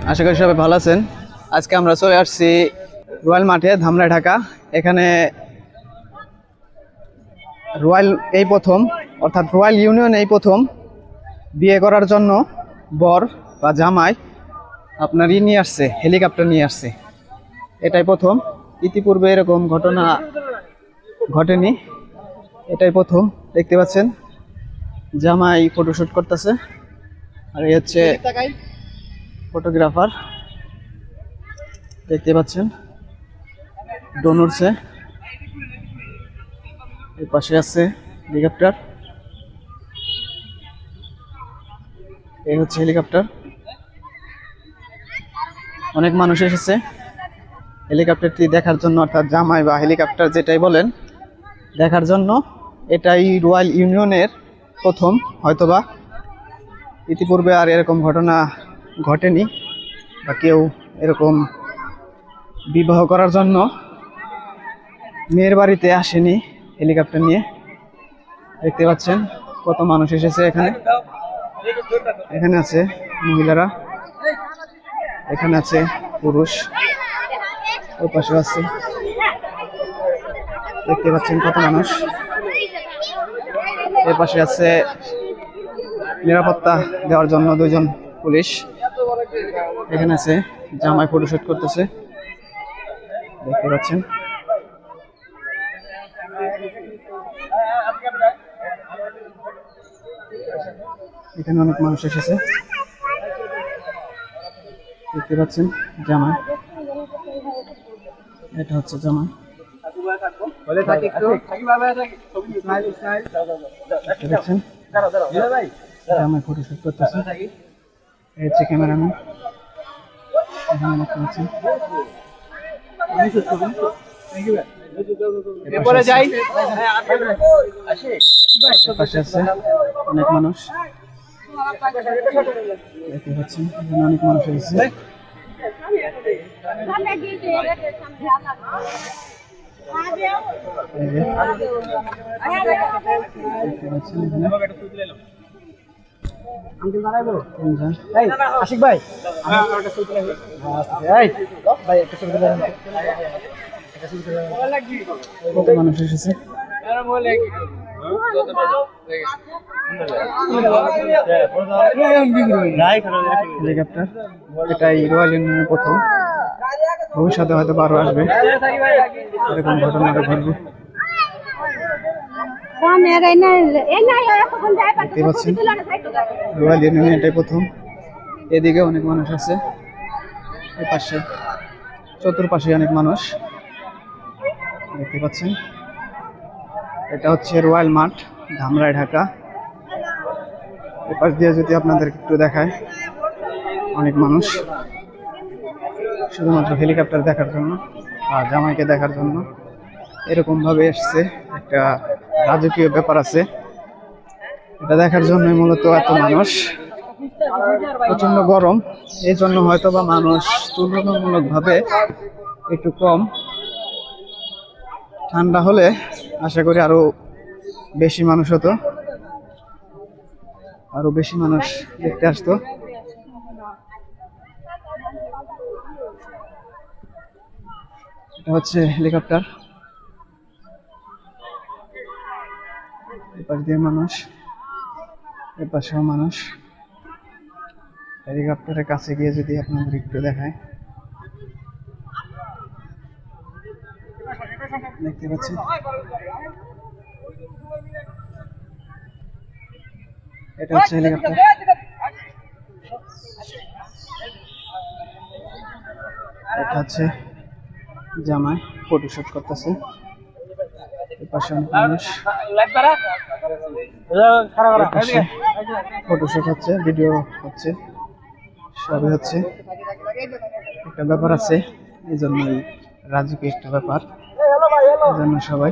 আশা করি সবাই ভালো আছেন। আজকে আমরা চলে আসছি রয়্যাল মাঠে, ধামরাই, ঢাকা। এখানে রয়্যাল এই প্রথম, অর্থাৎ রয়্যাল ইউনিয়ন এই প্রথম বিয়ে করার জন্য বর বা জামাই আপনার নিয়ে আসছে, হেলিকপ্টার নিয়ে আসছে। এটাই প্রথম, ইতিপূর্বে এরকম ঘটনা ঘটেনি। এটাই প্রথম। দেখতে পাচ্ছেন জামাই ফটোশুট করতেছে, আর এই হচ্ছে ফটোগ্রাফার। দেখতে পাচ্ছেন ড্রোন উড়ছে, এর পাশে আছে হেলিকপ্টার। এই হচ্ছে হেলিকপ্টার। অনেক মানুষ এসেছে হেলিকপ্টারটি দেখার জন্য, অর্থাৎ জামাই বা হেলিকপ্টার যেটাই বলেন, দেখার জন্য। এটাই রয়্যাল ইউনিয়নের প্রথম, হয়তোবা ইতিপূর্বে আর এরকম ঘটনা ঘটেনি, বা কেউ এরকম বিবাহ করার জন্য মেয়ের বাড়িতে আসেনি হেলিকপ্টার নিয়ে। দেখতে পাচ্ছেন কত মানুষ এসেছে এখানে। এখানে আছে মহিলারা, এখানে আছে পুরুষ, ওই পাশে আছে। দেখতে পাচ্ছেন কত মানুষ। এর পাশে আছে নিরাপত্তা দেওয়ার জন্য দুজন পুলিশ। এখানে আছে জামাই ফটোশুট করতেছে, দেখতে পাচ্ছেন। এখানে অনেক মানুষ এসেছে, দেখতে পাচ্ছেন জামাই। এটা হচ্ছে জামাই, জামাই ফটোশুট করতেছে। এই হচ্ছে ক্যামেরাম্যান, এখানে দেখতে পাচ্ছেন। পাশে আছে অনেক মানুষ, দেখতে পাচ্ছেন। এখানে অনেক মানুষ এসেছে। আশিক ভাই, কত মানুষ এসেছে। হেলিকপ্টার, এটাই রয়্যাল ইউনিয়নের প্রথম। ভবিষ্যতে হয়তো আরো আসবে, এরকম ঘটনা আরো ঘটবে। দেখতে পাচ্ছেন রয়্যাল ইউনিয়ন এটাই প্রথম। এদিকে অনেক মানুষ আছে, এ পাশে চতুর্পাশে অনেক মানুষ, দেখতে পাচ্ছেন। এটা হচ্ছে রয়্যাল মাঠ, ধামরাই, ঢাকা। এপাশ দিয়ে যদি আপনাদের একটু দেখায়, অনেক মানুষ শুধুমাত্র হেলিকপ্টার দেখার জন্য আর জামাইকে দেখার জন্য এরকম ভাবে এসছে। একটা রাজকীয় ব্যাপার আছে, এটা দেখার জন্যই মূলত এত মানুষ। প্রচন্ড গরম, এই জন্য হয়তো বা মানুষ তুলনামূলক ভাবে একটু কম। ঠান্ডা হলে আশা করি আরো বেশি মানুষ হতো, আরো বেশি মানুষ দেখতে আসতো। এটা হচ্ছে হেলিকপ্টার, এপাশ দিয়ে মানুষ, এপাশেও মানুষ। হেলিকপ্টারের কাছে গিয়ে যদি আপনাদের একটু দেখায়, দেখতে পাচ্ছেন এটা হচ্ছে হেলিকপ্টার। এটা হচ্ছে জামাই ফটোশুট করতেছে, এপাশে অনেক মানুষ, ফটোশুট হচ্ছে, ভিডিও হচ্ছে, সবই হচ্ছে। একটা ব্যাপার আছে, এই জন্যই রাজকীয় একটা ব্যাপার, এই জন্য সবাই।